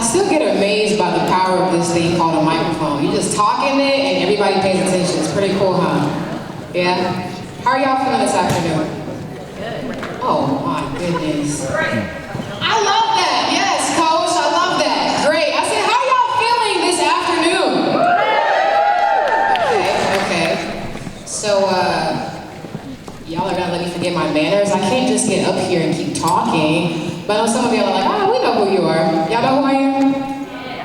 still get amazed by the power of this thing called a microphone. You just talk in it and everybody pays attention. It's pretty cool, huh? Yeah? How are y'all feeling this afternoon? Good. Oh my goodness. I love that. Yes, coach, I love that. Great. I said, how are y'all feeling this afternoon? Okay. So, y'all are gonna let me forget my manners. I can't just get up here and keep talking. But I know some of y'all are like, we know who you are. Y'all know who I am?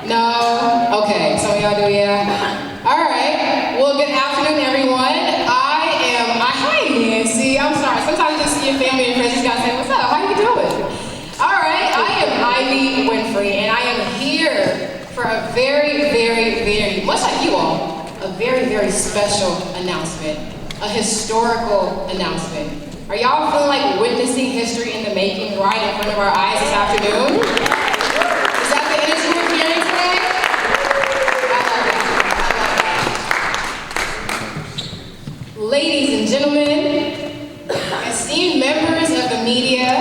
No? Okay, some of y'all do, yeah? All right. Well, good afternoon, everyone. Hi, Nancy. I'm sorry. Sometimes you just see your family and friends, you just gotta say, what's up? How you doing? All right. I am Ivy Winfrey, and I am here for a very, much like you all, a very special announcement, a historical announcement. Are y'all feeling like witnessing history in the making right in front of our eyes this afternoon? Is that the energy we're feeling today? I love that. Ladies and gentlemen, esteemed members of the media,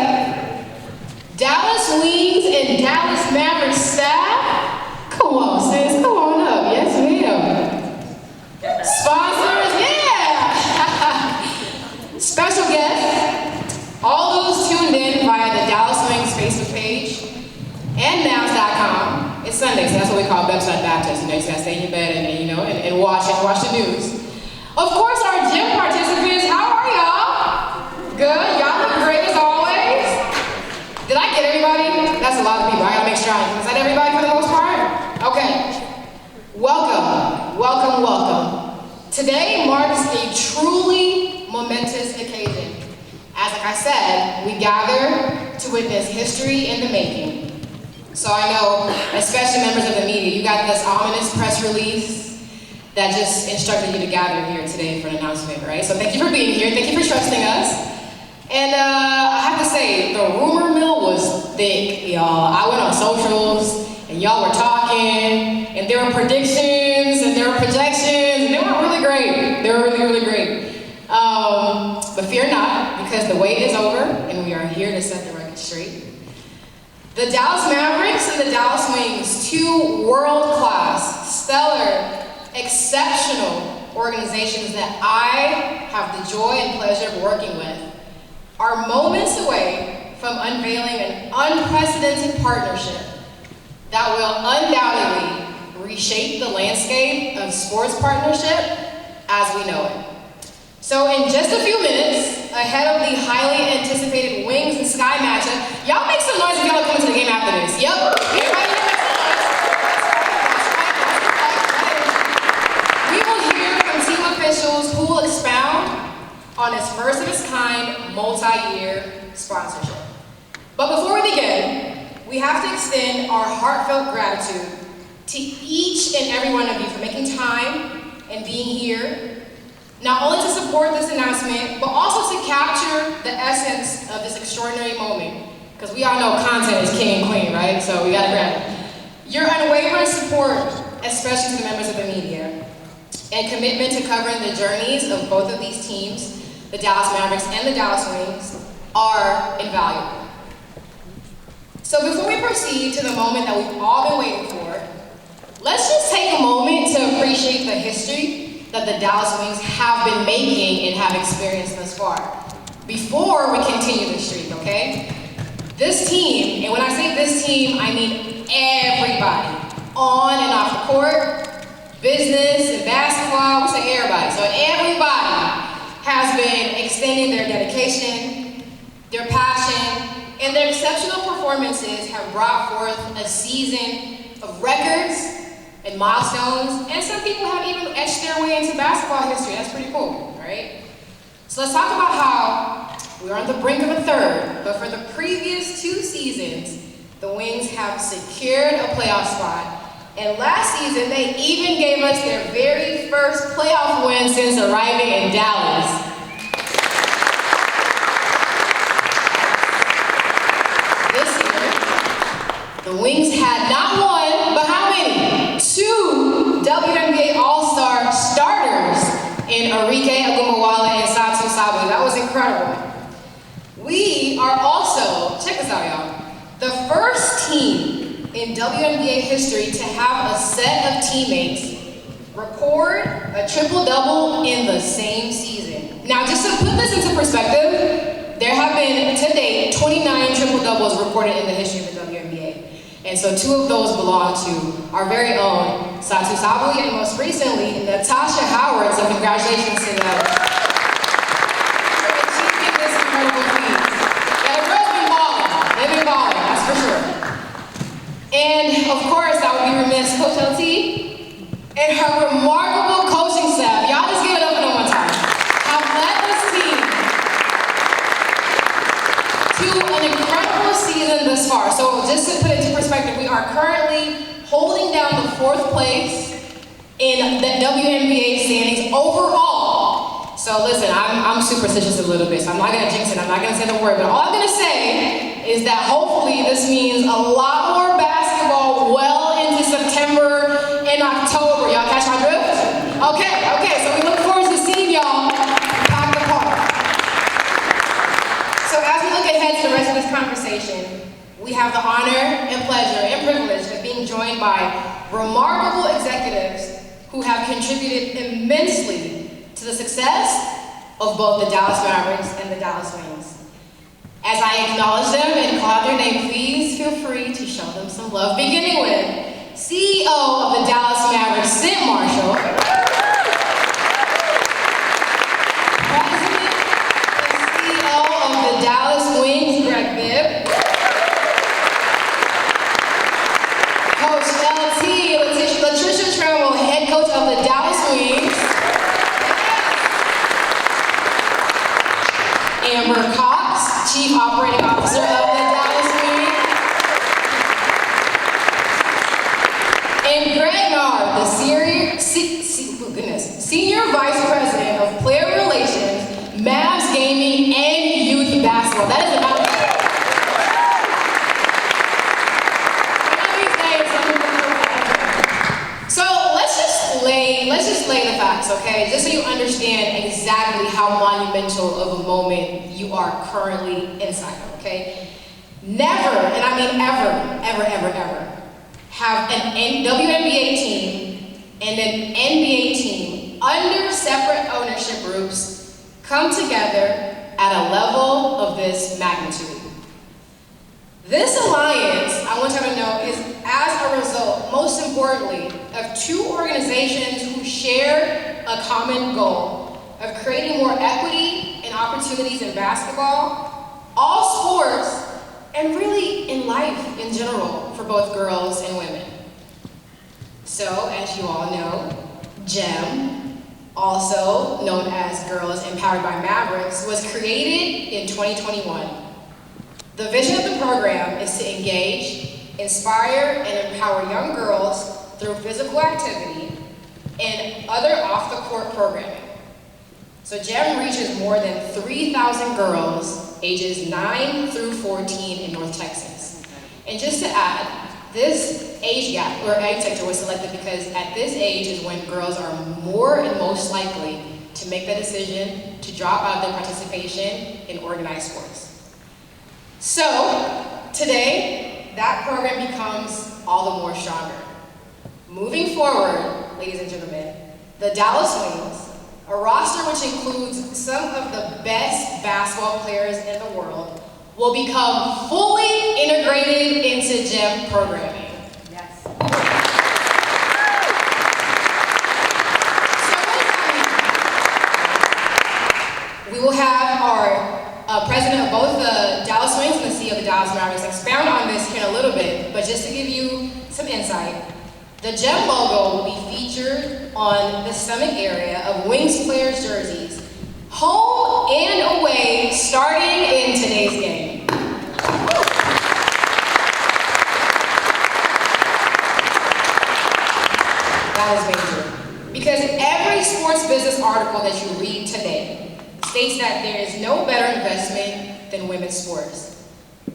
Dallas Wings and Dallas Mavericks staff, come on sis, come on up, yes ma'am. Sponsors, yeah! Special guests, all those tuned in via the Dallas Wings Facebook page and Mavs.com. It's Sunday, so that's what we call bedside Baptist. You know, you just gotta stay in your bed and watch the news. Of course, our gym participants, how are y'all? Good, y'all look great as always. Did I get everybody? That's a lot of people, I gotta make sure is that everybody for the most part? Okay, welcome. Today marks a truly momentous occasion. As like I said, we gather to witness history in the making. So I know, especially members of the media, you got this ominous press release that just instructed you to gather here today for an announcement, right? So thank you for being here, thank you for trusting us. And I have to say, the rumor mill was thick, y'all. I went on socials, and y'all were talking, and there were predictions, and there were projections, and they were really great. They were really great. But fear not, because the wait is over, and we are here to set the record straight. The Dallas Mavericks and the Dallas Wings, two world-class, stellar, exceptional organizations that I have the joy and pleasure of working with, are moments away from unveiling an unprecedented partnership that will undoubtedly reshape the landscape of sports partnership as we know it. So in just a few minutes, ahead of the highly anticipated Wings and Sky matchup, y'all make some noise if y'all are coming to the game after this. Yep, everybody make some noise. We will hear from team officials who will expound on its first of its kind multi-year sponsorship. But before we begin, we have to extend our heartfelt gratitude to each and every one of you for making time and being here, not only to support this announcement, but also to capture the essence of this extraordinary moment. Because we all know content is king and queen, right? So we gotta grab it. Your unwavering support, especially to the members of the media, and commitment to covering the journeys of both of these teams, the Dallas Mavericks and the Dallas Wings, are invaluable. So before we proceed to the moment that we've all been waiting for, let's just take a moment to appreciate the history that the Dallas Wings have been making and have experienced thus far, before we continue the streak, okay? This team, and when I say this team, I mean everybody, on and off the court, business and basketball, we say everybody. So everybody has been extending their dedication, their passion, and their exceptional performances have brought forth a season of records and milestones, and some people have even etched their way into basketball history. That's pretty cool, right? So let's talk about how we're on the brink of a third, but for the previous two seasons, the Wings have secured a playoff spot. And last season, they even gave us their very first playoff win since arriving in Dallas. This year, the Wings had not one, but how many? Two WNBA All-Star starters in Arike Agumawala and Satu Sabu. That was incredible. We are also, check this out, y'all, the first team in WNBA history to have a set of teammates record a triple-double in the same season. Now, just to put this into perspective, there have been, to date, 29 triple-doubles recorded in the history of the WNBA. And so 2 of those belong to our very own Satu Sabui and most recently, Natasha Howard. So congratulations to them for achieving this incredible feat. Yeah, the girls been balling. They've been balling, that's for sure. And of course, I would be remiss, Coach LT and her remarkable coaching staff. Y'all just give it up for them one time. Have led this team to an incredible season thus far. So just to put it into perspective, we are currently holding down the 4th place in the WNBA standings overall. So listen, I'm superstitious a little bit, so I'm not gonna jinx it, I'm not gonna say the word, but all I'm gonna say is that hopefully this means a lot more basketball well into September and October. Y'all catch my drift? Okay, so we look forward to seeing y'all pack the park. So as we look ahead to the rest of this conversation, we have the honor and pleasure and privilege of being joined by remarkable executives who have contributed immensely to the success of both the Dallas Mavericks and the Dallas Wings. As I acknowledge them and call out their name, please feel free to show them some love, beginning with CEO of the Dallas Mavericks, Cynt Marshall, President and CEO of the Dallas Wings, Greg Bibb, Coach LT, Latricia Trammell, head coach of the Dallas Wings, Amber Cox, Chief Operating Officer of the Dallas Wings, and Greg Nard, the Senior Vice President of Player Relations, Mavs Gaming, and Youth Basketball. That is about So let's just lay the facts, okay? Just so you understand exactly how monumental of a moment you are currently inside of, okay? Never, and I mean ever, have an WNBA team and an NBA team under separate ownership groups come together at a level of this magnitude. This alliance, I want you to know, is as a result, most importantly, of 2 organizations who share a common goal of creating more equity and opportunities in basketball, all sports, and really in life in general for both girls and women. So, as you all know, GEM, also known as Girls Empowered by Mavericks, was created in 2021. The vision of the program is to engage, inspire, and empower young girls through physical activity and other off-the-court programming. So GEM reaches more than 3,000 girls ages 9 through 14 in North Texas. And just to add, this age gap, or age sector, was selected because at this age is when girls are more and most likely to make the decision to drop out of their participation in organized sports. So, today, that program becomes all the more stronger. Moving forward, ladies and gentlemen, the Dallas Wings, a roster which includes some of the best basketball players in the world, will become fully integrated into GEM programming. Yes. So we will have our president of both the Dallas Wings and the CEO of the Dallas Mavericks expound on this here in a little bit, but just to give you some insight, the GEM logo will be featured on the stomach area of Wings players' jerseys, home and away, starting in today's game. That is major. Because every sports business article that you read today states that there is no better investment than women's sports.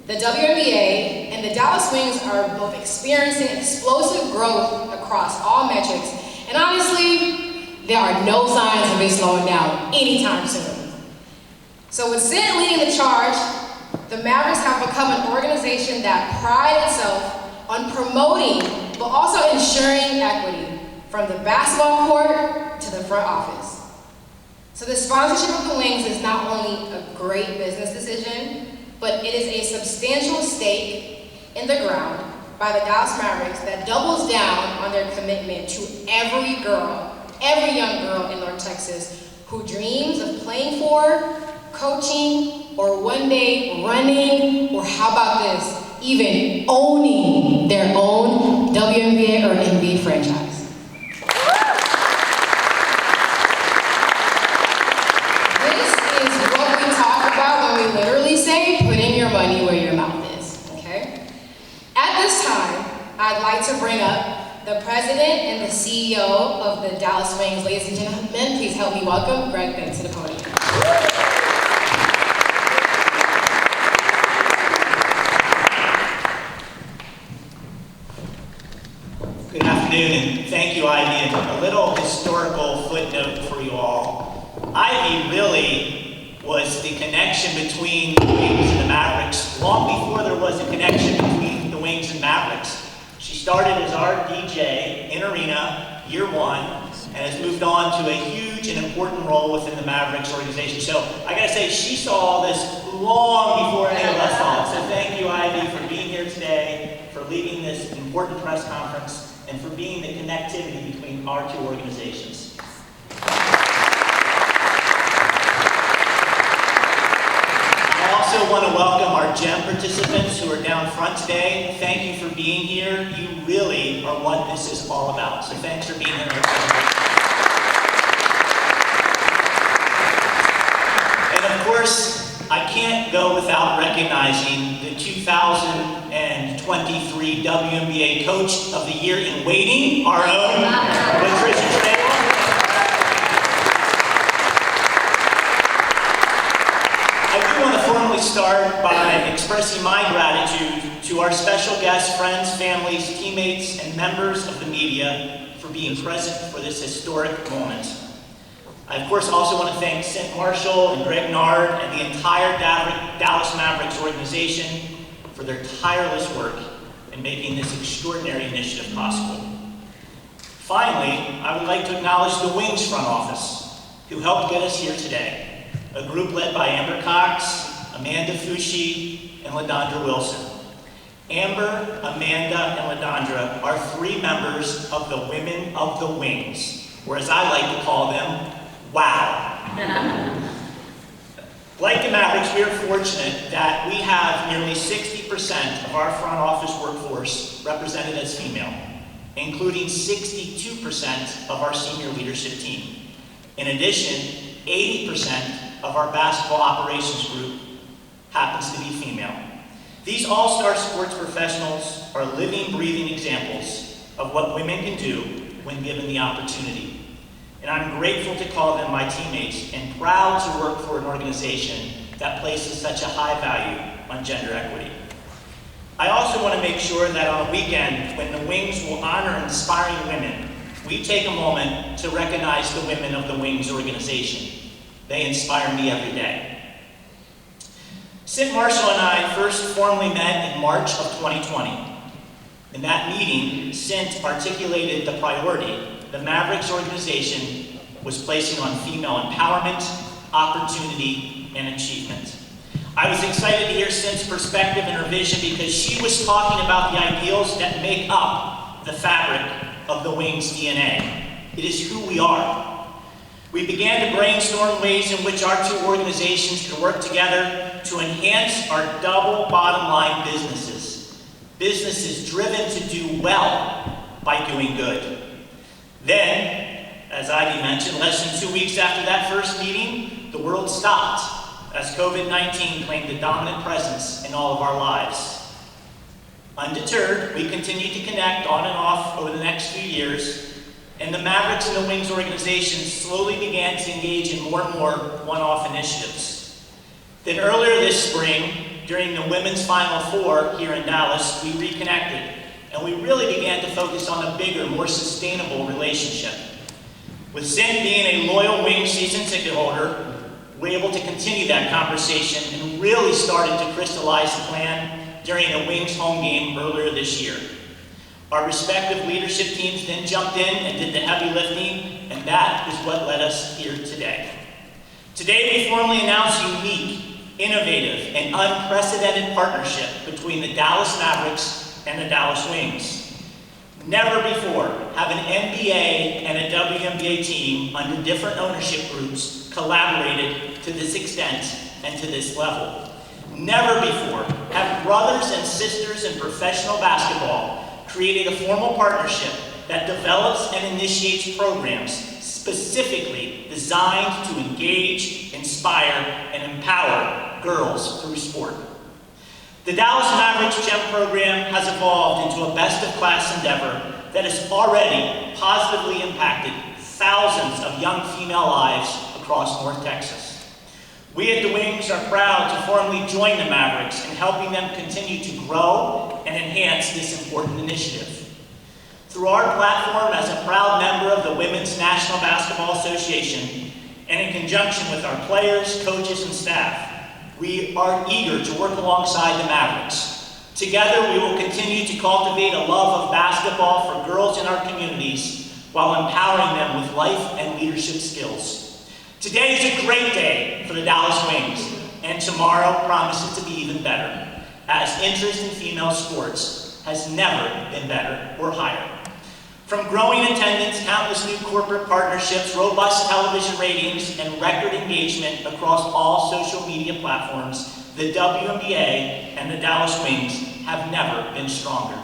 The WNBA and the Dallas Wings are both experiencing explosive growth across all metrics, and honestly, there are no signs of it slowing down anytime soon. So with Cynt leading the charge, the Mavericks have become an organization that prides itself on promoting, but also ensuring equity from the basketball court to the front office. So the sponsorship of the Wings is not only a great business decision, but it is a substantial stake in the ground by the Dallas Mavericks that doubles down on their commitment to every girl, every young girl in North Texas who dreams of playing for, coaching, or one day running, or how about this, even owning their own WNBA or NBA franchise. This is what we talk about when we literally say putting your money where your mouth is, okay? At this time, I'd like to bring up the president and the CEO of the Dallas Wings. Ladies and gentlemen, please help me welcome Greg Bent to the podium. Good afternoon, and thank you, Ivy. And a little historical footnote for you all. Ivy really was the connection between the Wings and the Mavericks long before there was a connection between the Wings and Mavericks. She started as our DJ in Arena year one and has moved on to a huge and important role within the Mavericks organization. So I gotta say, she saw all this long before any of us saw it. So thank you, Ivy, for being here today, for leading this important press conference, and for being the connectivity between our two organizations. I also want to welcome our GEM participants who are down front today. Thank you for being here. You really are what this is all about. So thanks for being here. And of course, I can't go without recognizing the 2023 WNBA Coach of the Year in Waiting, our own Patricia Traylor. I do want to formally start by expressing my gratitude to our special guests, friends, families, teammates, and members of the media for being present for this historic moment. I, of course, also want to thank Cynt Marshall and Greg Nard and the entire Dallas Mavericks organization for their tireless work in making this extraordinary initiative possible. Finally, I would like to acknowledge the Wings front office, who helped get us here today, a group led by Amber Cox, Amanda Fushi, and LaDondra Wilson. Amber, Amanda, and LaDondra are three members of the Women of the Wings, or as I like to call them, WOW. Like the Mavericks, we are fortunate that we have nearly 60% of our front office workforce represented as female, including 62% of our senior leadership team. In addition, 80% of our basketball operations group happens to be female. These all-star sports professionals are living, breathing examples of what women can do when given the opportunity. And I'm grateful to call them my teammates and proud to work for an organization that places such a high value on gender equity. I also want to make sure that on a weekend when the Wings will honor inspiring women, we take a moment to recognize the women of the Wings organization. They inspire me every day. Cynt Marshall and I first formally met in March of 2020. In that meeting, Cynt articulated the priority the Mavericks organization was placing on female empowerment, opportunity, and achievement. I was excited to hear Cynt's perspective and her vision because she was talking about the ideals that make up the fabric of the Wings DNA. It is who we are. We began to brainstorm ways in which our two organizations could work together to enhance our double bottom line businesses. Businesses driven to do well by doing good. Then, as Ivy mentioned, less than 2 weeks after that first meeting, the world stopped as COVID-19 claimed a dominant presence in all of our lives. Undeterred, we continued to connect on and off over the next few years, and the Mavericks and the Wings organizations slowly began to engage in more and more one-off initiatives. Then earlier this spring, during the Women's Final Four here in Dallas, we reconnected. And we really began to focus on a bigger, more sustainable relationship. With Cynt being a loyal Wings season ticket holder, we're able to continue that conversation and really started to crystallize the plan during a Wings home game earlier this year. Our respective leadership teams then jumped in and did the heavy lifting, and that is what led us here today. Today we formally announce a unique, innovative, and unprecedented partnership between the Dallas Mavericks and the Dallas Wings. Never before have an NBA and a WNBA team under different ownership groups collaborated to this extent and to this level. Never before have brothers and sisters in professional basketball created a formal partnership that develops and initiates programs specifically designed to engage, inspire, and empower girls through sport. The Dallas Mavericks GEM program has evolved into a best-of-class endeavor that has already positively impacted thousands of young female lives across North Texas. We at the Wings are proud to formally join the Mavericks in helping them continue to grow and enhance this important initiative. Through our platform as a proud member of the Women's National Basketball Association, and in conjunction with our players, coaches, and staff, we are eager to work alongside the Mavericks. Together, we will continue to cultivate a love of basketball for girls in our communities while empowering them with life and leadership skills. Today is a great day for the Dallas Wings, and tomorrow promises to be even better, as interest in female sports has never been better or higher. From growing attendance, countless new corporate partnerships, robust television ratings, and record engagement across all social media platforms, the WNBA and the Dallas Wings have never been stronger.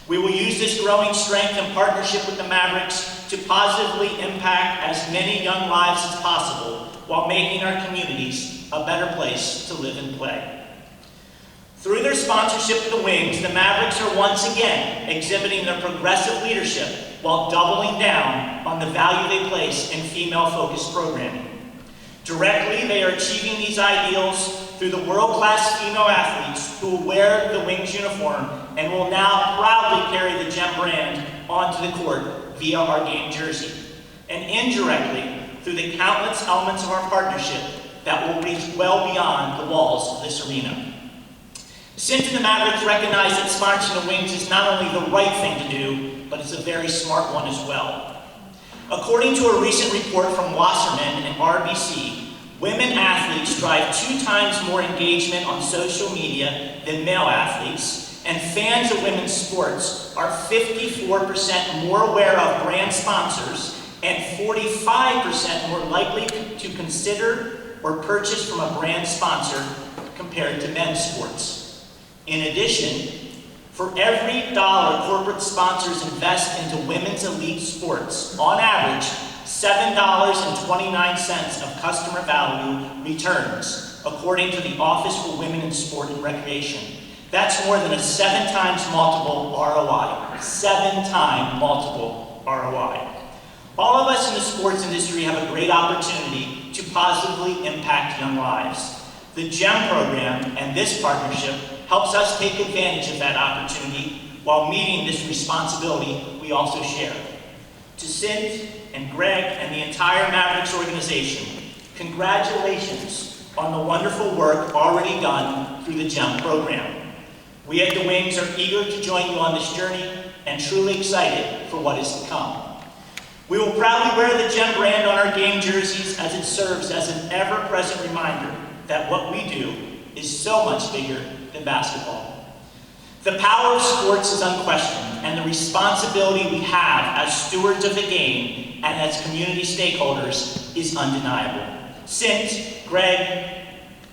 We will use this growing strength and partnership with the Mavericks to positively impact as many young lives as possible while making our communities a better place to live and play. Through their sponsorship of the Wings, the Mavericks are once again exhibiting their progressive leadership while doubling down on the value they place in female-focused programming. Directly, they are achieving these ideals through the world-class female athletes who will wear the Wings uniform and will now proudly carry the GEM brand onto the court via our game jersey. And indirectly, through the countless elements of our partnership that will reach well beyond the walls of this arena. Cynt and the Mavericks recognize that sponsoring the Wings is not only the right thing to do, but it's a very smart one as well. According to a recent report from Wasserman and RBC, women athletes drive 2 times more engagement on social media than male athletes, and fans of women's sports are 54% more aware of brand sponsors and 45% more likely to consider or purchase from a brand sponsor compared to men's sports. In addition, for every dollar corporate sponsors invest into women's elite sports, on average, $7.29 of customer value returns, according to the Office for Women in Sport and Recreation. That's more than a 7 times multiple ROI. 7-time multiple ROI. All of us in the sports industry have a great opportunity to positively impact young lives. The GEM program and this partnership helps us take advantage of that opportunity while meeting this responsibility we also share. To Cynt and Greg and the entire Mavericks organization, congratulations on the wonderful work already done through the GEM program. We at the Wings are eager to join you on this journey and truly excited for what is to come. We will proudly wear the GEM brand on our game jerseys as it serves as an ever-present reminder that what we do is so much bigger than basketball. The power of sports is unquestioned, and the responsibility we have as stewards of the game and as community stakeholders is undeniable. Cynt, Greg,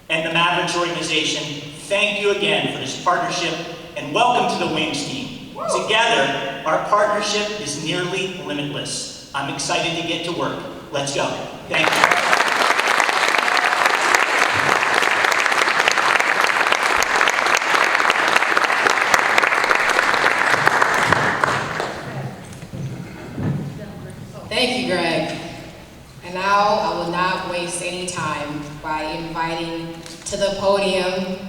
and the Mavericks organization, thank you again for this partnership, and welcome to the Wings team. Together, our partnership is nearly limitless. I'm excited to get to work. Let's go. Thank you. Thank you, Greg. And now I will not waste any time by inviting to the podium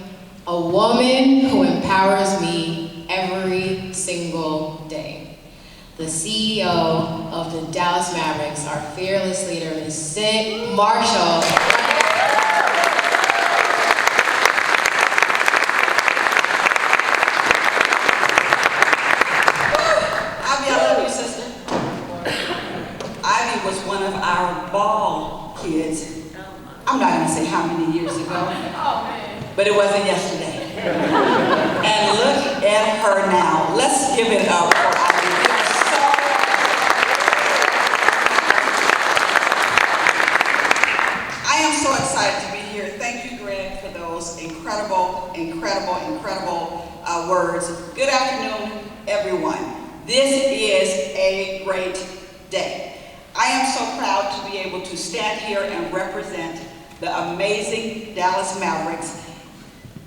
a woman who empowers me every single day. The CEO of the Dallas Mavericks, our fearless leader, Ms. Cynt Marshall. I'm not going to say how many years ago, but it wasn't yesterday. And look at her now. Let's give it up for Ivy. I am so excited to be here. Thank you, Greg, for those incredible words. Good afternoon, everyone. This is a great day. I am so proud to be able to stand here and represent the amazing Dallas Mavericks,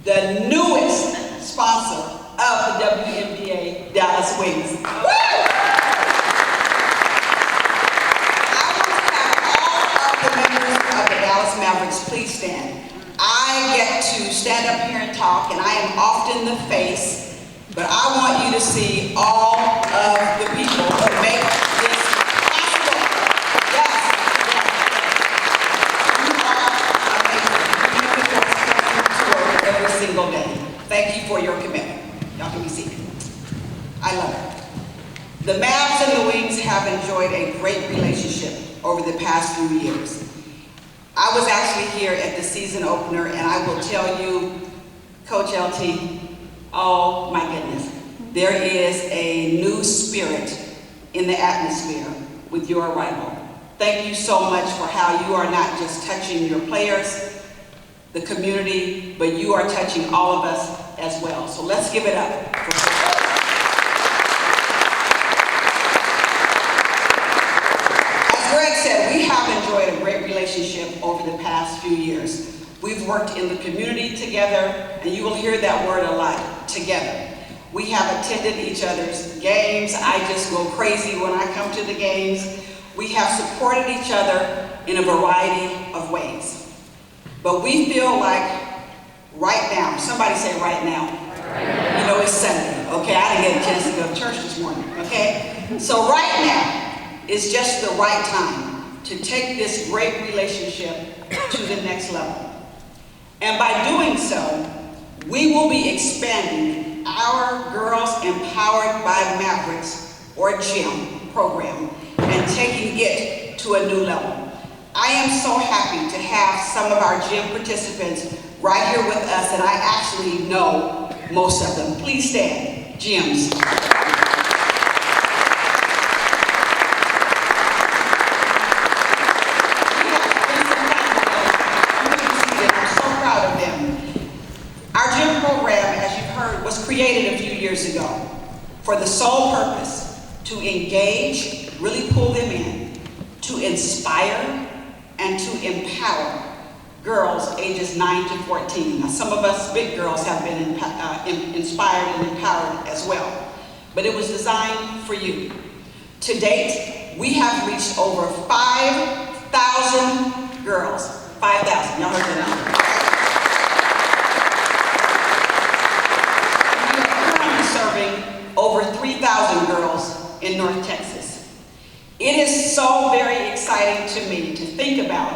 the newest sponsor of the WNBA Dallas Wings. Woo! I want to have all of the members of the Dallas Mavericks please stand. I get to stand up here and talk, and I am often the face, but I want you to see all of the people who make this possible. Yes. You are amazing. You every single day. Thank you for your commitment. Y'all can be seated. I love it. The Mavs and the Wings have enjoyed a great relationship over the past few years. I was actually here at the season opener, and I will tell you, Coach LT, oh my goodness, there is a new spirit in the atmosphere with your arrival. Thank you so much for how you are not just touching your players, the community, but you are touching all of us as well. So let's give it up for Greg said, we have enjoyed a great relationship over the past few years. We've worked in the community together, and you will hear that word a lot, together. We have attended each other's games. I just go crazy when I come to the games. We have supported each other in a variety of ways. But we feel like right now, somebody say right now. You know, it's Sunday, okay? I didn't get a chance to go to church this morning, okay? So right now, it's just the right time to take this great relationship to the next level. And by doing so, we will be expanding our Girls Empowered by Mavericks, or GEM, program and taking it to a new level. I am so happy to have some of our GEM participants right here with us, and I actually know most of them. Please stand, GEMs. Created a few years ago for the sole purpose to engage, really pull them in, to inspire and to empower girls ages 9 to 14. Now, some of us big girls have been inspired and empowered as well, but it was designed for you. To date, we have reached over 5,000 girls. 5,000, y'all heard the number. Over 3,000 girls in North Texas. It is so very exciting to me to think about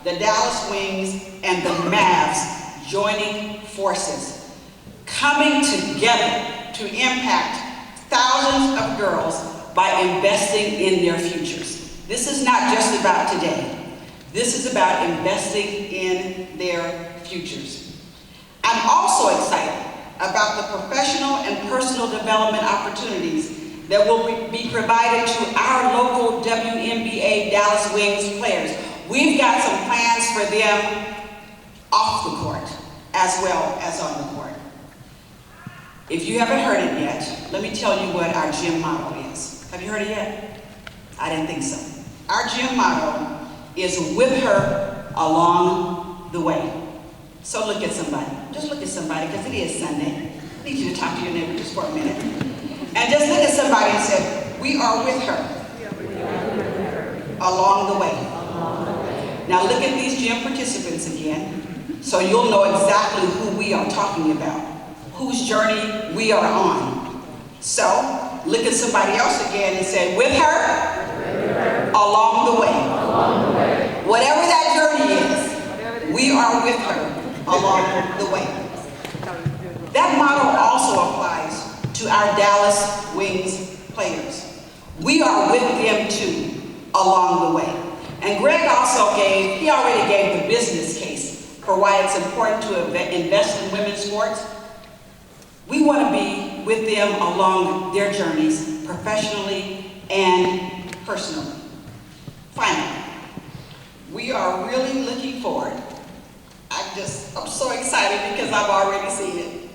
the Dallas Wings and the Mavs joining forces, coming together to impact thousands of girls by investing in their futures. This is not just about today. This is about investing in their futures. I'm also excited about the professional and personal development opportunities that will be provided to our local WNBA Dallas Wings players. We've got some plans for them off the court as well as on the court. If you haven't heard it yet, let me tell you what our GEM motto is. Have you heard it yet? I didn't think so. Our GEM motto is with her along the way. So look at somebody. Just look at somebody, because it is Sunday. I need you to talk to your neighbor just for a minute. And just look at somebody and say, we are with her along the way. Now look at these GEM participants again, so you'll know exactly who we are talking about, whose journey we are on. So look at somebody else again and say, with her along the way. Whatever that journey is, we are with her along the way. That motto also applies to our Dallas Wings players. We are with them too along the way. And Greg also he already gave the business case for why it's important to invest in women's sports. We want to be with them along their journeys, professionally and personally. Finally, we are really looking forward. I'm so excited because I've already seen it.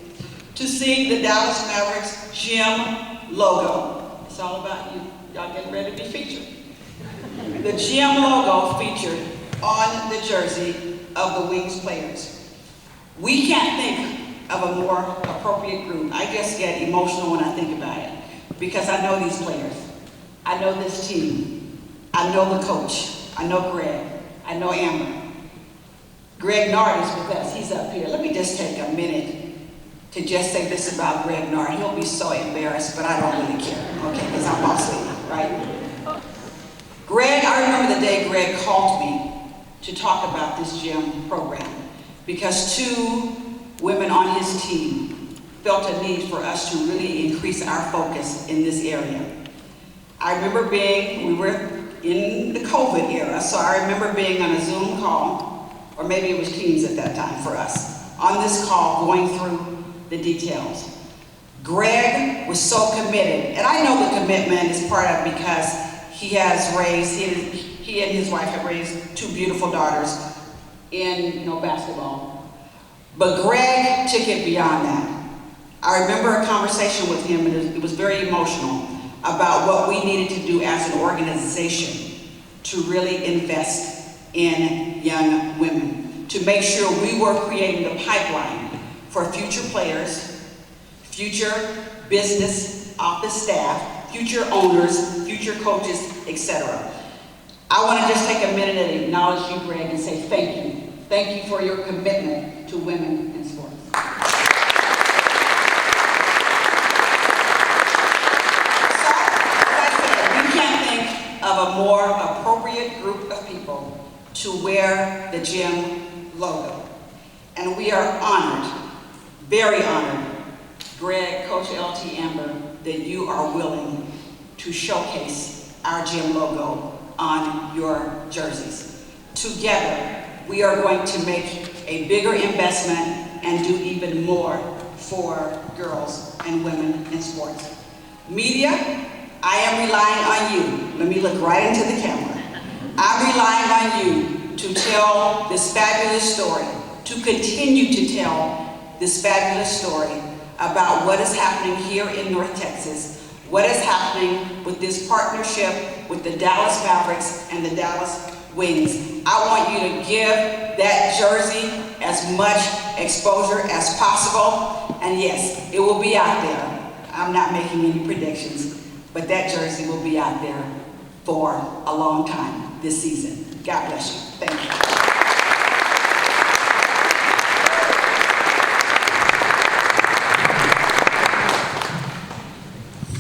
To see the Dallas Mavericks GEM logo. It's all about you. Y'all getting ready to be featured. The GEM logo featured on the jersey of the Wings players. We can't think of a more appropriate group. I just get emotional when I think about it because I know these players. I know this team. I know the coach. I know Greg. I know Amber. Greg Nard is with us. He's up here. Let me just take a minute to just say this about Greg Nard. He'll be so embarrassed, but I don't really care, okay, because I'm boss lady, right? Greg, I remember the day Greg called me to talk about this GEM program because 2 women on his team felt a need for us to really increase our focus in this area. I remember we were in the COVID era, so I remember being on a Zoom call, or maybe it was Teams at that time for us, on this call going through the details. Greg was so committed, and I know the commitment is part of because he and his wife have raised 2 beautiful daughters in basketball. But Greg took it beyond that. I remember a conversation with him, and it was very emotional, about what we needed to do as an organization to really invest in young women, to make sure we were creating the pipeline for future players, future business office staff, future owners, future coaches, etc. I want to just take a minute and acknowledge you, Greg, and say thank you. Thank you for your commitment to women in sports. So, as I said, we can't think of a more appropriate group of people to wear the GEM logo. And we are honored, very honored, Greg, Coach LT Amber, that you are willing to showcase our GEM logo on your jerseys. Together, we are going to make a bigger investment and do even more for girls and women in sports. Media, I am relying on you. Let me look right into the camera. I'm relying on you to tell this fabulous story, to continue to tell this fabulous story about what is happening here in North Texas, what is happening with this partnership with the Dallas Mavericks and the Dallas Wings. I want you to give that jersey as much exposure as possible, and yes, it will be out there. I'm not making any predictions, but that jersey will be out there for a long time this season. God bless you. Thank you.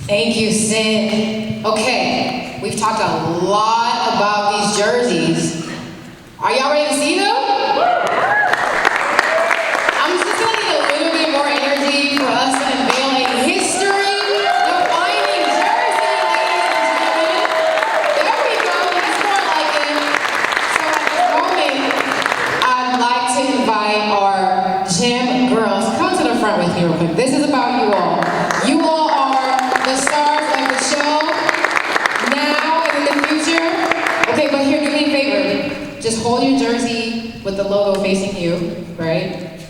Thank you, Cynt. Okay, we've talked a lot about these jerseys. Are y'all ready to see them? I'm just gonna need a little bit more energy for us to unveil a history-defining jersey, ladies and gentlemen. There we go, that's more like it. So at this moment, I'd like to invite our GEM girls. Come to the front with me real quick. This is about you all. You all are the stars of the show, now and in the future. Okay, but here, do me a favor. Just hold your jersey with the logo facing you, right?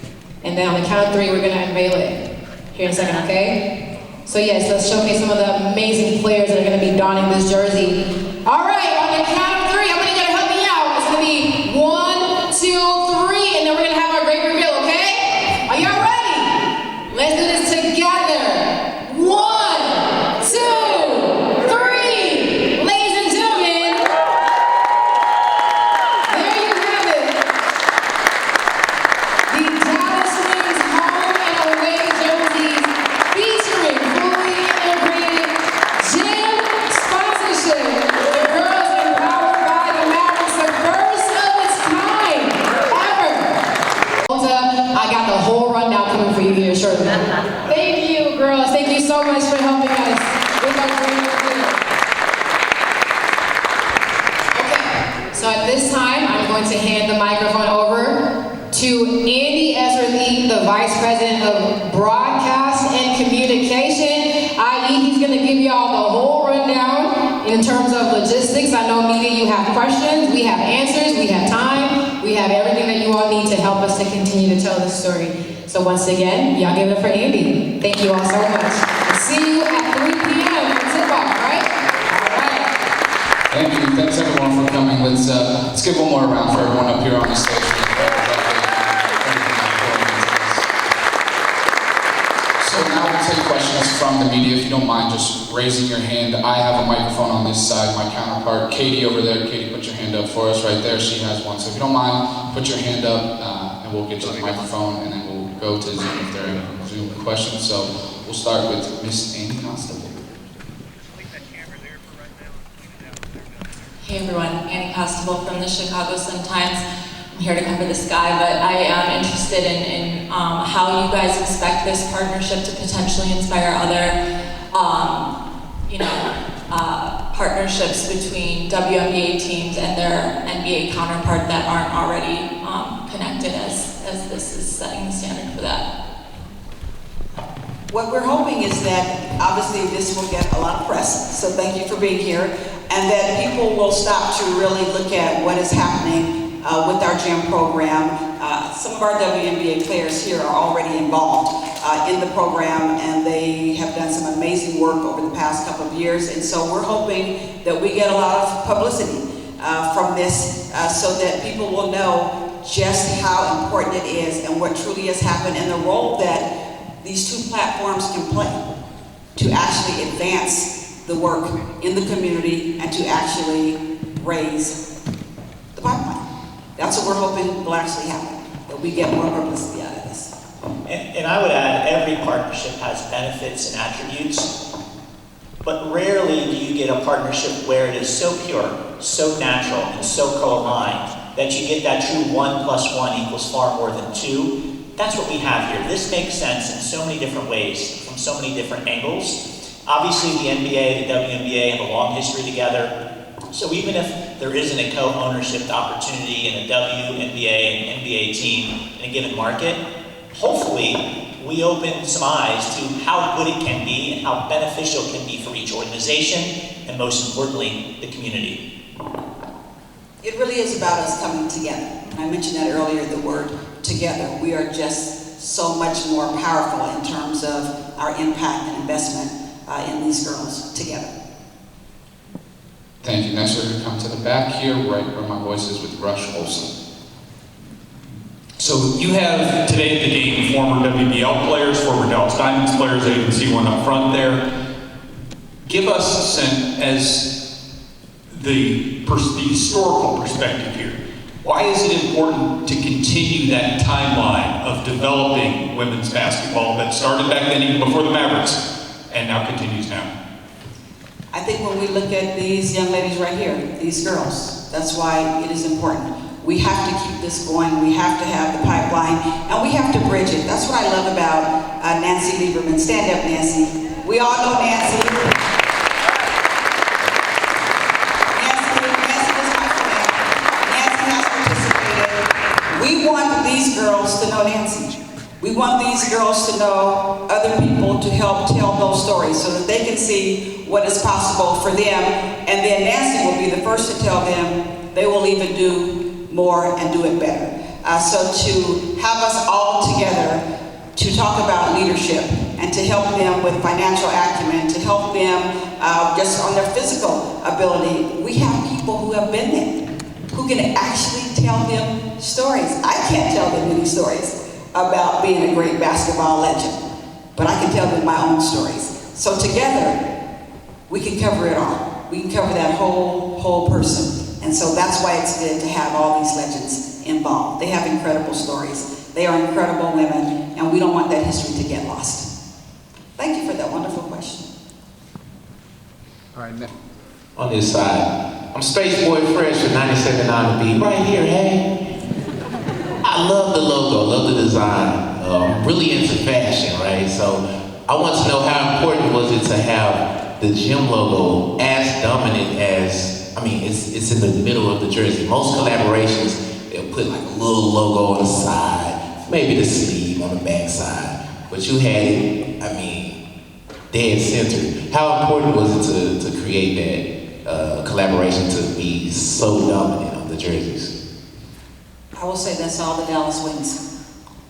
And then on the count of 3, we're gonna unveil it here in a second, okay? So yes, let's showcase some of the amazing players that are gonna be donning this jersey. All right, on the count of 3, I'm gonna get help me out. It's gonna be 1, 2, 3, and then we're gonna have our great reveal, okay? Are y'all ready? Let's do this together. 1, 2, 3. Ladies and gentlemen, there you have it. The Dallas Wings home and away jerseys featuring fully integrated give y'all the whole rundown in terms of logistics. I know media, you have questions, we have answers, we have time, we have everything that you all need to help us to continue to tell this story. So once again, y'all give it up for Andy. Thank you all so much. We'll see you at 3 p.m. for tip-off, right? All right. Thank you. Thanks everyone for coming. Let's give one more round for everyone up here on the stage. So now we'll take questions from the media. If you don't mind just raising your hand. I have a microphone on this side. My counterpart, Katie over there. Katie, put your hand up for us right there. She has one. So if you don't mind, put your hand up and we'll get you the microphone and then we'll go to Zoom if there are any Zoom questions. So we'll start with Miss Annie Constable. Hey everyone, Annie Constable from the Chicago Sun-Times. I'm here to cover this guy, but I am interested in how you guys expect this partnership to potentially inspire other, partnerships between WNBA teams and their NBA counterpart that aren't already connected, as this is setting the standard for that. What we're hoping is that obviously this will get a lot of press, so thank you for being here, and that people will stop to really look at what is happening with our GEM program. Some of our WNBA players here are already involved in the program, and they have done some amazing work over the past couple of years, and so we're hoping that we get a lot of publicity from this so that people will know just how important it is and what truly has happened and the role that these two platforms can play to actually advance the work in the community and to actually raise the pipeline. That's what we're hoping will actually happen, that we get more publicity out of this. And I would add, every partnership has benefits and attributes, but rarely do you get a partnership where it is so pure, so natural, and so co-aligned that you get that true 1 + 1 = far more than 2. That's what we have here. This makes sense in so many different ways, from so many different angles. Obviously, the NBA, the WNBA have a long history together. So even if there isn't a co-ownership opportunity in a WNBA and NBA team in a given market, hopefully we open some eyes to how good it can be and how beneficial it can be for each organization and most importantly, the community. It really is about us coming together. And I mentioned that earlier, the word together. We are just so much more powerful in terms of our impact and investment in these girls together. Thank you. Next we're going to come to the back here, right where my voice is, with Rush Olson. So you have today at the game former WBL players, former Dallas Diamonds players, that you can see one up front there. Give us, Cynt, as the historical perspective here. Why is it important to continue that timeline of developing women's basketball that started back then even before the Mavericks and now continues now? I think when we look at these young ladies right here, these girls, that's why it is important. We have to keep this going. We have to have the pipeline, and we have to bridge it. That's what I love about Nancy Lieberman. Stand up, Nancy. We all know Nancy. Nancy is my friend. Nancy has participated. We want these girls to know Nancy. We want these girls to know other people to help tell those stories so that they can see what is possible for them. And then Nancy will be the first to tell them they will even do more and do it better. So to have us all together to talk about leadership and to help them with financial acumen, to help them just on their physical ability, we have people who have been there, who can actually tell them stories. I can't tell them many stories about being a great basketball legend, but I can tell them my own stories. So together, we can cover it all. We can cover that whole person. And so that's why it's good to have all these legends involved. They have incredible stories. They are incredible women, and we don't want that history to get lost. Thank you for that wonderful question. All right, Nick. On this side, I'm Space Boy Fresh for 97.9 The Beat. Right here, hey. I love the logo, love the design. I'm really into fashion, right? So I want to know how important was it to have the GEM logo as dominant as, I mean, it's in the middle of the jersey. Most collaborations, they'll put like a little logo on the side, maybe the sleeve on the back side. But you had it, I mean, dead center. How important was it to create that collaboration to be so dominant on the jerseys? I will say that's all the Dallas Wings.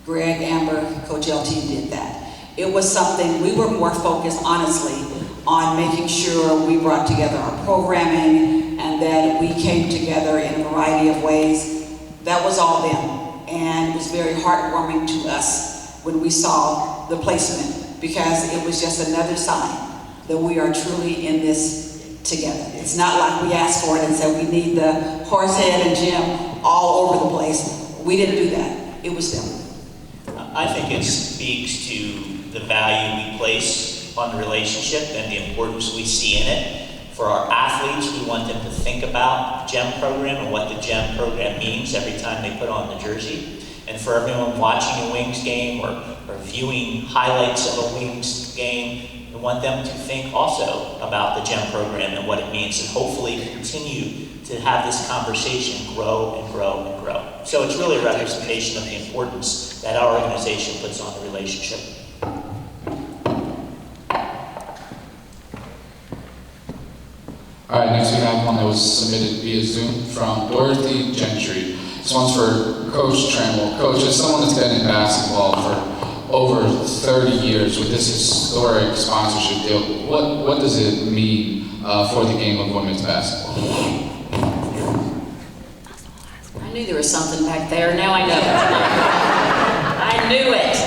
Greg, Amber, Coach LT did that. It was something, we were more focused, honestly, on making sure we brought together our programming and that we came together in a variety of ways. That was all them. And it was very heartwarming to us when we saw the placement, because it was just another sign that we are truly in this together. It's not like we asked for it and said we need the Horsehead and Gem all over the place. We didn't do that. It was them. I think it speaks to the value we place on the relationship and the importance we see in it. For our athletes, we want them to think about the GEM program and what the GEM program means every time they put on the jersey. And for everyone watching a Wings game or viewing highlights of a Wings game, we want them to think also about the GEM program and what it means, and hopefully continue to have this conversation grow and grow and grow. So it's really a representation of the importance that our organization puts on the relationship. All right, next we have one that was submitted via Zoom from Dorothy Gentry. This one's for Coach Trammell. Coach, as someone that's been in basketball for over 30 years with this historic sponsorship deal, what does it mean for the game of women's basketball? I knew there was something back there. Now I know. I knew it.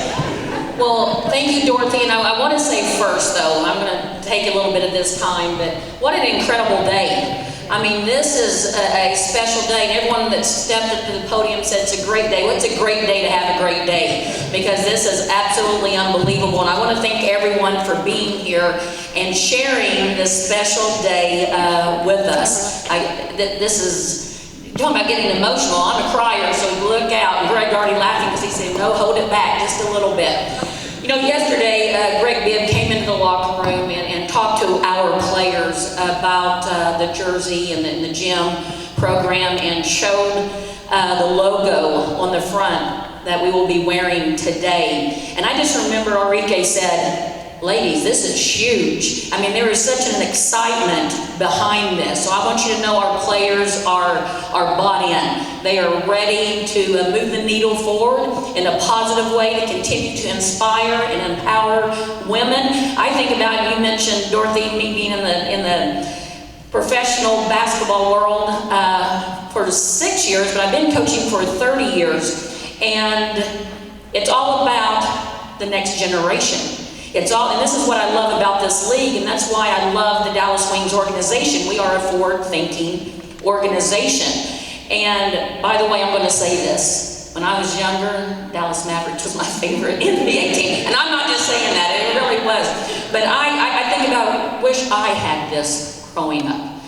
Well, thank you, Dorothy. And I want to say first, though, I'm going to take a little bit of this time, but what an incredible day. I mean, this is a special day, and everyone that stepped up to the podium said it's a great day. Well, it's a great day to have a great day, because this is absolutely unbelievable. And I want to thank everyone for being here and sharing this special day with us. This is, talking about getting emotional. I'm a crier, so look out. And Greg already laughing because he said, no, hold it back just a little bit. You know, yesterday, Greg Bibb came into the locker room and talked to our players about the jersey and the GEM program, and showed the logo on the front that we will be wearing today. And I just remember Enrique said, ladies, this is huge. I mean, there is such an excitement behind this. So I want you to know our players are bought in. They are ready to move the needle forward in a positive way to continue to inspire and empower women. I think about, you mentioned, Dorothy, me being in the professional basketball world for 6 years, but I've been coaching for 30 years. And it's all about the next generation. It's all, and this is what I love about this league, and that's why I love the Dallas Wings organization. We are a forward-thinking organization. And by the way, I'm going to say this. When I was younger, Dallas Mavericks was my favorite NBA team. And I'm not just saying that, it really was. But I think about, wish I had this growing up.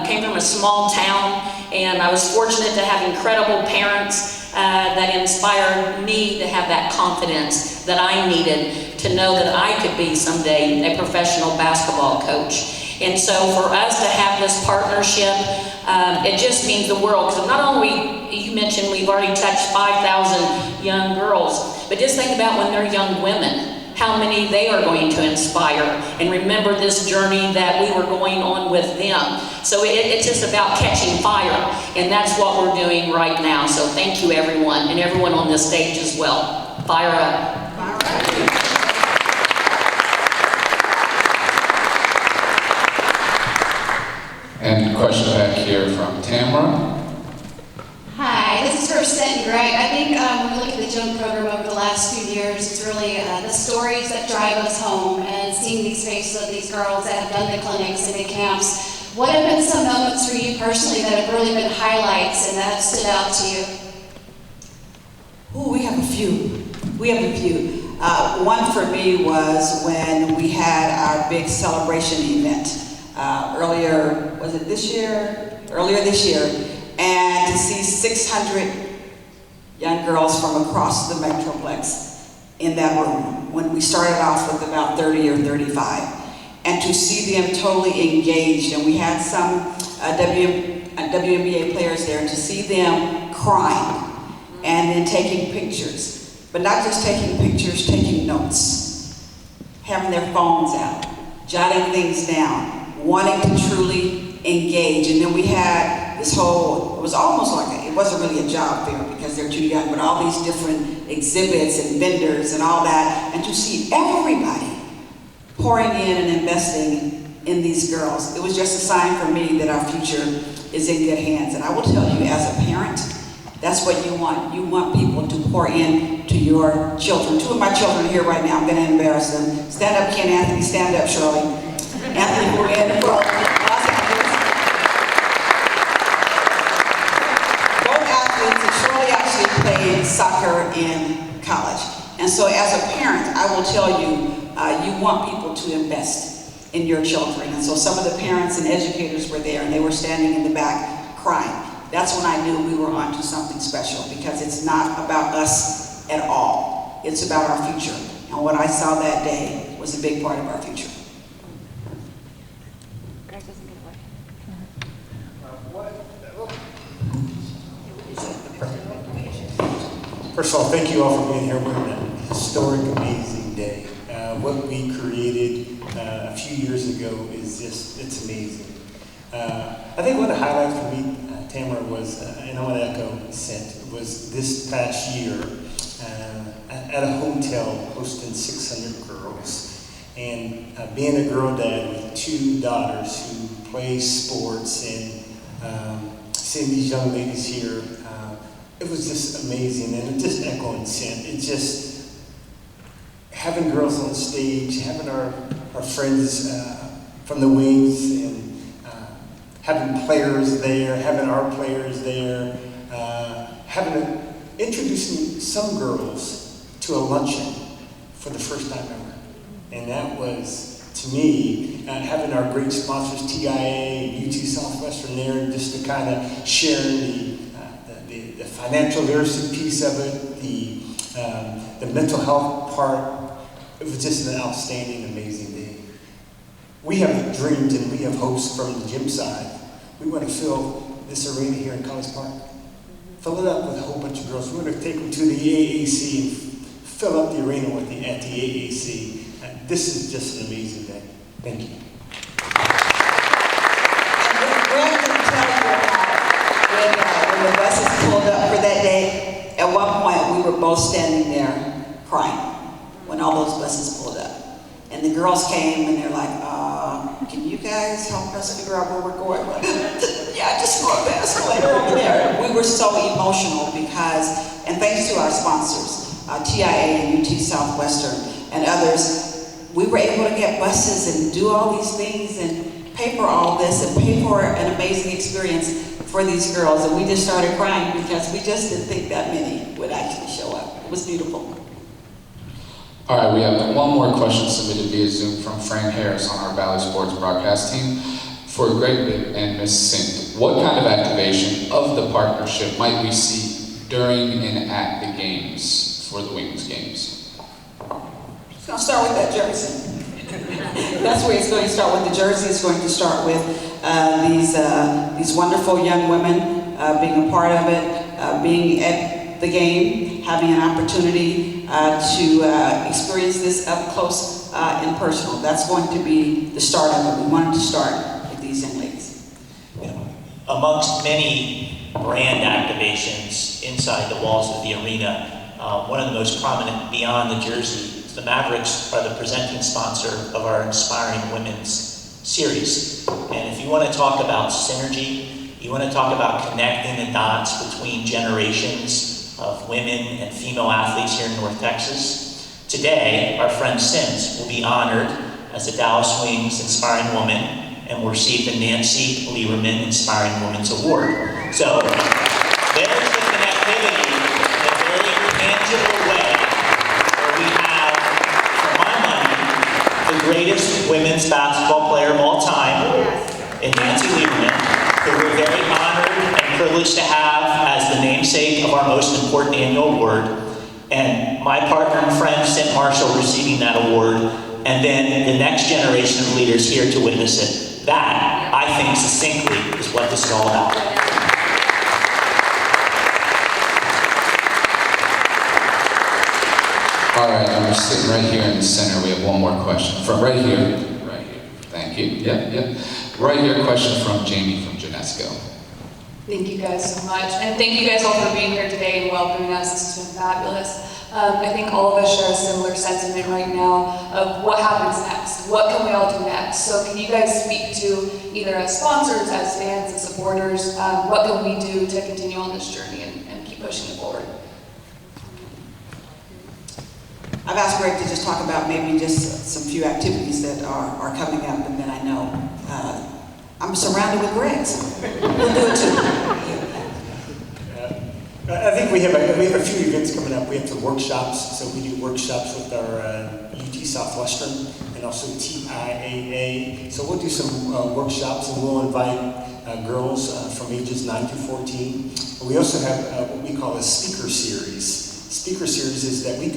Came from a small town, and I was fortunate to have incredible parents that inspired me to have that confidence that I needed to know that I could be someday a professional basketball coach. And so for us to have this partnership, it just means the world. Because not only, you mentioned we've already touched 5,000 young girls, but just think about when they're young women, how many they are going to inspire, and remember this journey that we were going on with them. So it's just about catching fire, and that's what we're doing right now. So thank you, everyone, and everyone on this stage as well. Fire up. Fire up. And question back here from Tamara. Hi, this is for Cynt and Greg. I think when we look at the GEM program over the last few years, it's really the stories that drive us home, and seeing these faces of these girls that have done the clinics and the camps. What have been some moments for you personally that have really been highlights and that have stood out to you? Oh, we have a few. One for me was when we had our big celebration event earlier, was it this year? Earlier this year, and to see 600 young girls from across the Metroplex in that room when we started off with about 30 or 35, and to see them totally engaged, and we had some WNBA players there, and to see them crying and then taking pictures, but not just taking pictures, taking notes. having their phones out, jotting things down, wanting to truly engage. And then we had this whole, it was almost like, it wasn't really a job fair because they're too young, but all these different exhibits and vendors and all that, and to see everybody pouring in and investing in these girls. It was just a sign for me that our future is in good hands. And I will tell you, as a parent, that's what you want. You want people to pour in to your children. Two of my children are here right now. I'm going to embarrass them. Stand up, Ken Anthony. Stand up, Shirley. Anthony, we're in from Los Angeles. Both athletes, and Shirley actually played soccer in college. And so as a parent, I will tell you, you want people to invest in your children. And so some of the parents and educators were there, and they were standing in the back crying. That's when I knew we were onto something special, because it's not about us at all. It's about our future. And what I saw that day was a big part of our future. First of all, thank you all for being here. We're on a historic, amazing day. What we created a few years ago is just, it's amazing. I think one of the highlights for me, Tamara, was, and I want to echo Cynt, was this past year at a hotel hosting 600 girls. And being a girl dad with two daughters who play sports, and seeing these young ladies here, it was just amazing. And just echoing Cynt, it just, having girls on stage, having our friends from the wings, and having players there, having our players there, introducing some girls to a luncheon for the first time ever. And that was, to me, having our great sponsors, TIA and UT Southwestern there, just to kind of share the financial literacy piece of it, the mental health part. It was just an outstanding, amazing day. We have dreams and we have hopes from the gym side. We want to fill this arena here in College Park. Fill it up with a whole bunch of girls. We want to take them to the AAC and fill up the arena at the AAC. And this is just an amazing day. Thank you. And Greg can tell you about when the buses pulled up for that day. At one point, we were both standing there crying when all those buses pulled up. And the girls came and they're like, can you guys help us figure out where we're going? Yeah, just throw a basket later over there. We were so emotional because, and thanks to our sponsors, TIA and UT Southwestern and others, we were able to get buses and do all these things and pay for all this and pay for an amazing experience for these girls. And we just started crying because we just didn't think that many would actually show up. It was beautiful. All right, we have one more question submitted via Zoom from Frank Harris on our Valley Sports broadcast team. For Greg and Ms. Cynt, what kind of activation of the partnership might we see during and at the games, for the Wings games? It's going to start with that jersey. That's where it's going to start with. The jersey is going to start with these wonderful young women being a part of it, being at the game, having an opportunity to experience this up close and personal. That's going to be the start of it. We wanted to start with these young ladies. Amongst many brand activations inside the walls of the arena, one of the most prominent beyond the jersey is the Mavericks are the presenting sponsor of our Inspiring Women's series. And if you want to talk about synergy, you want to talk about connecting the dots between generations of women and female athletes here in North Texas, today our friend Cynt will be honored as the Dallas Wings Inspiring Woman and will receive the Nancy Lieberman Inspiring Women's Award. So there's the connectivity in a very tangible way where we have, for my money, the greatest women's basketball player of all time in Nancy Lieberman, who we're very honored and privileged to have as the namesake of our most important annual award, and my partner and friend Cynt Marshall receiving that award, and then the next generation of leaders here to witness it. That, I think, succinctly is what this is all about. All right, and we're sitting right here in the center. We have one more question from right here. Right here. Thank you. Yep. Right here, question from Jamie from Genesco. Thank you guys so much. And thank you guys all for being here today and welcoming us. This has been fabulous. I think all of us share a similar sentiment right now of what happens next. What can we all do next? So can you guys speak to, either as sponsors, as fans, and supporters, what can we do to continue on this journey and keep pushing it forward? I've asked Greg to just talk about maybe just some few activities that are coming up, and then I know I'm surrounded with Gregs. We'll do it too. I think we have a few events coming up. We have some workshops, so we do workshops with our UT Southwestern and also TIAA. So we'll do some workshops, and we'll invite girls from ages 9 to 14. We also have what we call a speaker series. Speaker series is that we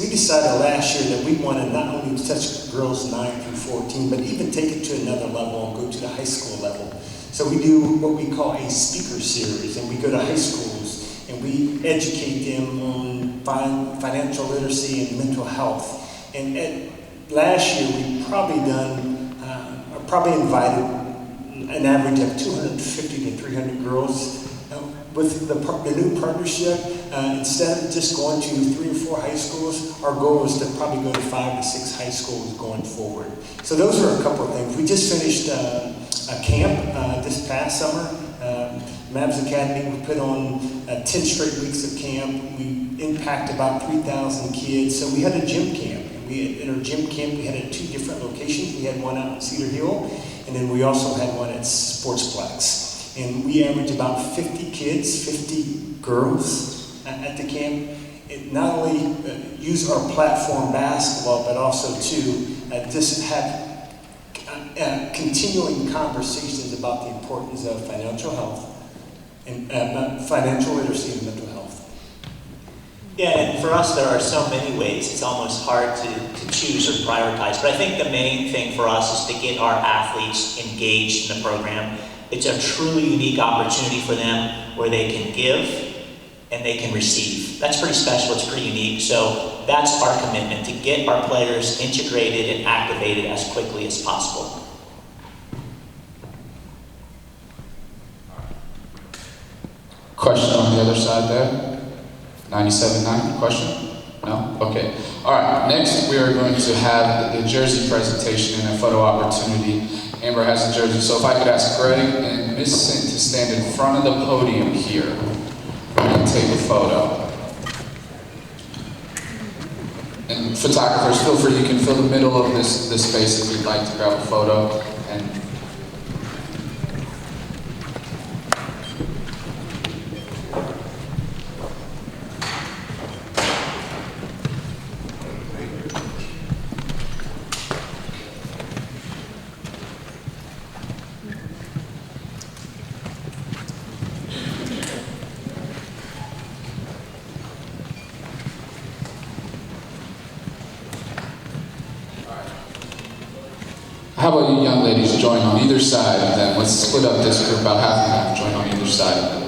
decided last year that we want to not only touch girls 9 through 14, but even take it to another level and go to the high school level. So we do what we call a speaker series, and we go to high schools and we educate them on financial literacy and mental health. And last year we probably invited an average of 250 to 300 girls. With the new partnership, instead of just going to 3 or 4 high schools, our goal is to probably go to 5 to 6 high schools going forward. So those are a couple of things. We just finished a camp this past summer. Mavs Academy, we put on 10 straight weeks of camp. We impacted about 3,000 kids. So we had a gym camp. In our gym camp, we had it at 2 different locations. We had one out in Cedar Hill, and then we also had one at Sportsplex. And we average about 50 kids, 50 girls at the camp. It not only use our platform basketball, but also to just have continuing conversations about the importance of financial health and financial literacy and mental health. Yeah, and for us, there are so many ways. It's almost hard to choose or prioritize. But I think the main thing for us is to get our athletes engaged in the program. It's a truly unique opportunity for them where they can give and they can receive. That's pretty special, it's pretty unique. So that's our commitment, to get our players integrated and activated as quickly as possible. Question on the other side there? 97.9, question? No? Okay. All right, next we are going to have the jersey presentation and a photo opportunity. Amber has a jersey, so if I could ask Greg and Miss Cynt to stand in front of the podium here and take a photo. And photographers, feel free, you can fill the middle of this space if you'd like to grab a photo. And how about you young ladies join on either side, and then let's split up this group about half and half, join on either side.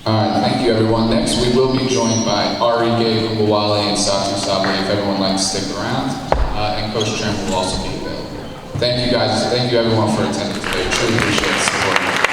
All right, thank you everyone. Next, we will be joined by Ari Gay, Umbawale, and Satu Sabe if everyone would like to stick around. And Coach Trim will also be available. Thank you guys, thank you everyone for attending today. Truly appreciate the support.